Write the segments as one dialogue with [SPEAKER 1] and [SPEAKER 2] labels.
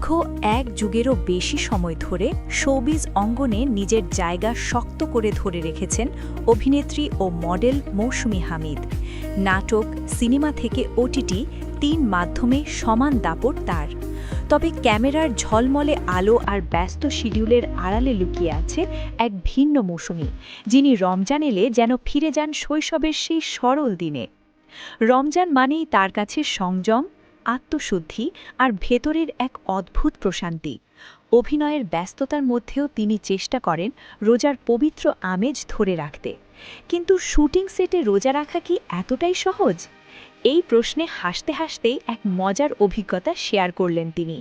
[SPEAKER 1] দীর্ঘ এক যুগেরও বেশি সময় ধরে শোবিজ অঙ্গনে নিজের জায়গা শক্ত করে ধরে রেখেছেন অভিনেত্রী ও মডেল মৌসুমী হামিদ। নাটক, সিনেমা থেকে ওটিটি ৩ মাধ্যমে সমান দাপট তার। তবে ক্যামেরার ঝলমলে আলো আর ব্যস্ত শিডিউলের আড়ালে লুকিয়ে আছে এক ভিন্ন মৌসুমী, যিনি রমজান এলে যেন ফিরে যান শৈশবের সেই সরল দিনে। রমজান মানেই তার কাছে সংযম, আত্মশুদ্ধি আর ভেতরের এক অদ্ভুত প্রশান্তি। অভিনয়ের ব্যস্ততার মধ্যেও তিনি চেষ্টা করেন রোজার পবিত্র আমেজ ধরে রাখতে। কিন্তু শুটিং সেটে রোজা রাখা কি এতটাই সহজ? এই প্রশ্নে হাসতে হাসতেই এক মজার অভিজ্ঞতা শেয়ার করলেন তিনি।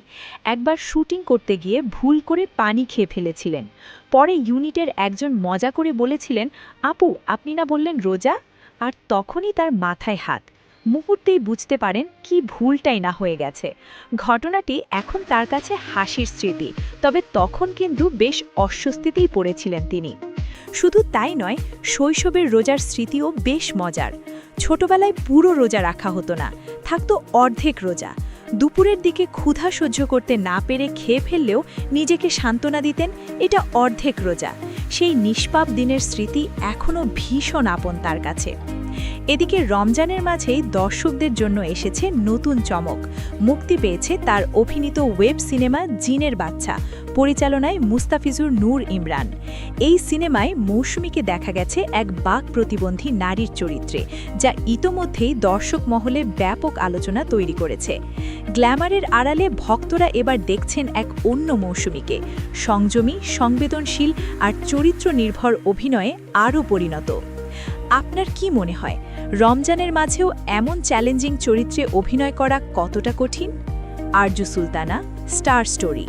[SPEAKER 1] একবার শুটিং করতে গিয়ে ভুল করে পানি খেয়ে ফেলেছিলেন। পরে ইউনিটের একজন মজা করে বলেছিলেন, আপু আপনি না বললেন রোজা? আর তখনই তার মাথায় হাত। মুহূর্তেই বুঝতে পারেন কি ভুলটাই না হয়ে গেছে। ঘটনাটি এখন তার কাছে হাসির স্মৃতি, তবে তখন কিন্তু বেশ অস্বস্তিতেই পড়েছিলেন তিনি। শুধু তাই নয়, শৈশবের রোজার স্মৃতিও বেশ মজার। ছোটবেলায় পুরো রোজা রাখা হতো না, থাকতো অর্ধেক রোজা। দুপুরের দিকে ক্ষুধা সহ্য করতে না পেরে খেয়ে ফেললেও নিজেকে সান্ত্বনা দিতেন, এটা অর্ধেক রোজা। সেই নিষ্পাপ দিনের স্মৃতি এখনও ভীষণ আপন তার কাছে। এদিকে রমজানের মাঝেই দর্শকদের জন্য এসেছে নতুন চমক। মুক্তি পেয়েছে তার অভিনীত ওয়েব সিনেমা জিনের বাচ্চা, পরিচালনায় মুস্তাফিজুর নূর ইমরান। এই সিনেমায় মৌসুমীকে দেখা গেছে এক বাক প্রতিবন্ধী নারীর চরিত্রে, যা ইতোমধ্যেই দর্শক মহলে ব্যাপক আলোচনা তৈরি করেছে। গ্ল্যামারের আড়ালে ভক্তরা এবার দেখছেন এক অন্য মৌসুমীকে, সংযমী, সংবেদনশীল আর চরিত্র নির্ভর অভিনয়ে আরও পরিণত। আপনার কি মনে হয়, রমজানের মাঝেও এমন চ্যালেঞ্জিং চরিত্রে অভিনয় করা কতটা কঠিন? Arju Sultana, star story.